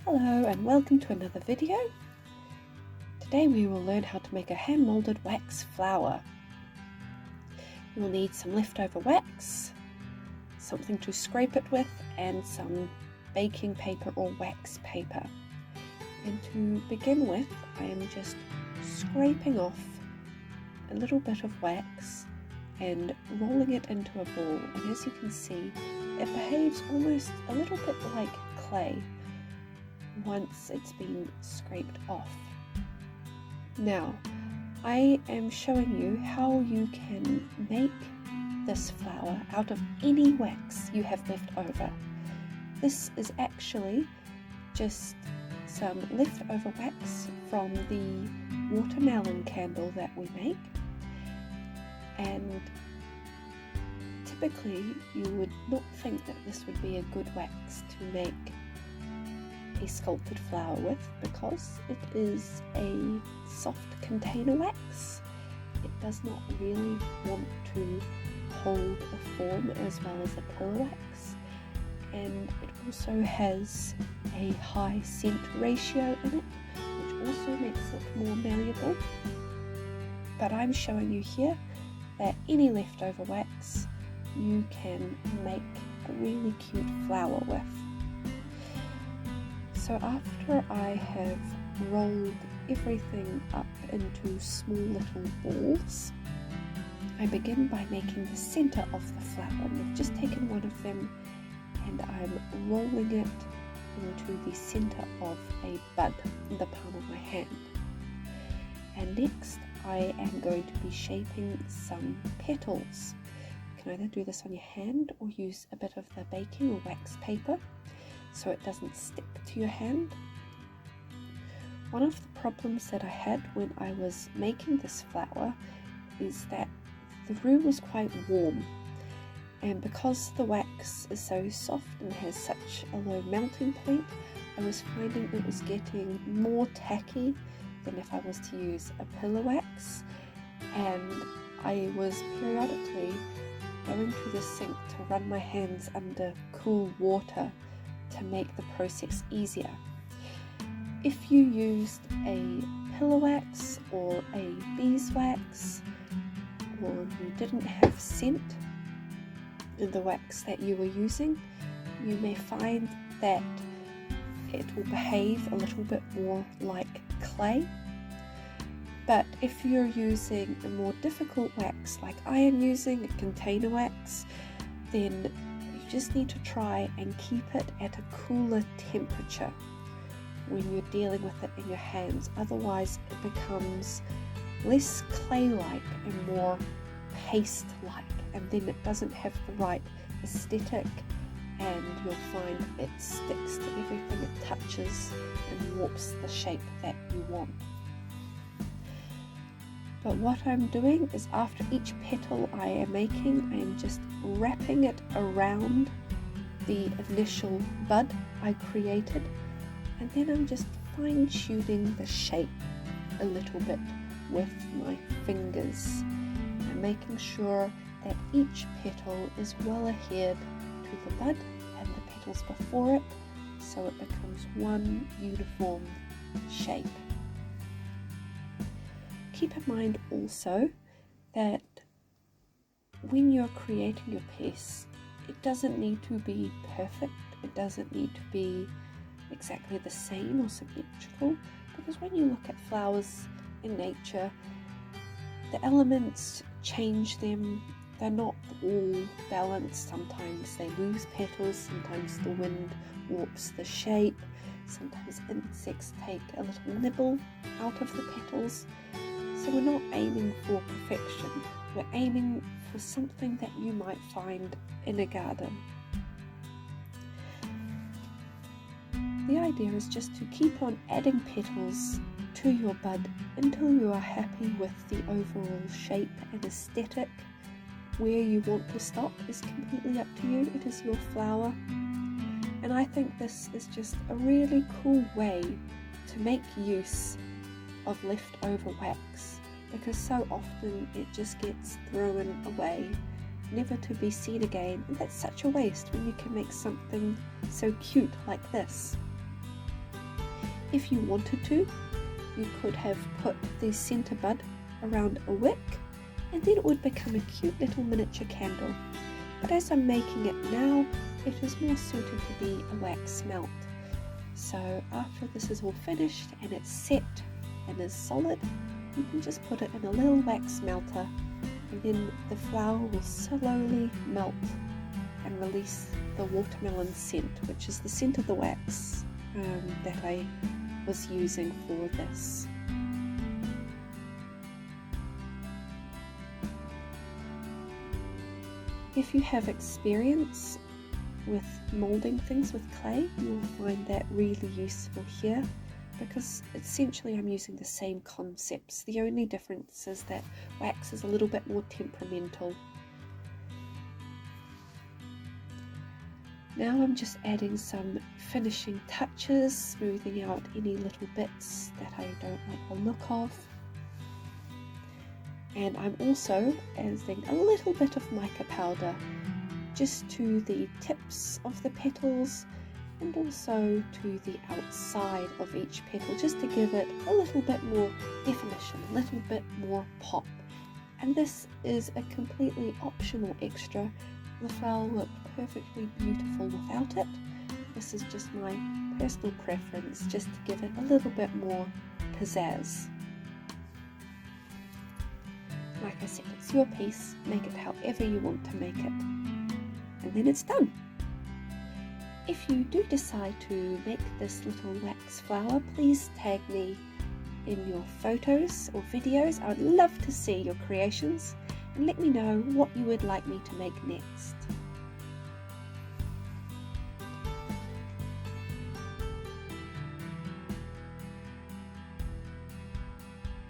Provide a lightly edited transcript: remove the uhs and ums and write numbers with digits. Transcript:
Hello and welcome to another video. Today we will learn how to make a hand-molded wax flower. You will need some leftover wax, something to scrape it with, and some baking paper or wax paper. And to begin with, I am just scraping off a little bit of wax and rolling it into a ball. And as you can see, it behaves almost a little bit like clay once it's been scraped off. Now, I am showing you how you can make this flower out of any wax you have left over. This is actually just some leftover wax from the watermelon candle that we make, and typically you would not think that this would be a good wax to make a sculpted flower with, because it is a soft container wax. It does not really want to hold a form as well as a pillar wax, and it also has a high scent ratio in it, which also makes it more malleable. But I'm showing you here that any leftover wax you can make a really cute flower with. So after I have rolled everything up into small little balls, I begin by making the center of the flower. And I've just taken one of them and I'm rolling it into the center of a bud in the palm of my hand. And next I am going to be shaping some petals. You can either do this on your hand or use a bit of the baking or wax paper so it doesn't stick to your hand. One of the problems that I had when I was making this flower is that the room was quite warm, and because the wax is so soft and has such a low melting point, I was finding it was getting more tacky than if I was to use a pillar wax, and I was periodically going to the sink to run my hands under cool water to make the process easier. If you used a pillar wax or a beeswax, or you didn't have scent in the wax that you were using, you may find that it will behave a little bit more like clay. But if you're using a more difficult wax like I am using, a container wax, then you just need to try and keep it at a cooler temperature when you're dealing with it in your hands. Otherwise it becomes less clay-like and more paste-like, and then it doesn't have the right aesthetic, and you'll find it sticks to everything it touches and warps the shape that you want. But what I'm doing is, after each petal I am making, I am just wrapping it around the initial bud I created, and then I'm just fine-tuning the shape a little bit with my fingers and making sure that each petal is well adhered to the bud and the petals before it, so it becomes one uniform shape. Keep in mind also that when you're creating your piece, it doesn't need to be perfect, it doesn't need to be exactly the same or symmetrical, because when you look at flowers in nature, the elements change them. They're not all balanced. Sometimes they lose petals, sometimes the wind warps the shape, sometimes insects take a little nibble out of the petals. So we're not aiming for perfection, we're aiming for something that you might find in a garden. The idea is just to keep on adding petals to your bud until you are happy with the overall shape and aesthetic. Where you want to stop is completely up to you. It is your flower. And I think this is just a really cool way to make use of leftover wax, because so often it just gets thrown away, never to be seen again, and that's such a waste when you can make something so cute like this. If you wanted to, you could have put the centre bud around a wick, and then it would become a cute little miniature candle. But as I'm making it now, it is more suited to be a wax melt. So after this is all finished and it's set and is solid, you can just put it in a little wax melter, and then the flower will slowly melt and release the watermelon scent, which is the scent of the wax that I was using for this. If you have experience with moulding things with clay, you'll find that really useful here, because essentially I'm using the same concepts. The only difference is that wax is a little bit more temperamental. Now I'm just adding some finishing touches, smoothing out any little bits that I don't like the look of. And I'm also adding a little bit of mica powder just to the tips of the petals and also to the outside of each petal, just to give it a little bit more definition, a little bit more pop. And this is a completely optional extra. The flower looked perfectly beautiful without it. This is just my personal preference, just to give it a little bit more pizzazz. Like I said, it's your piece, make it however you want to make it. And then it's done. If you do decide to make this little wax flower, please tag me in your photos or videos. I would love to see your creations, and let me know what you would like me to make next.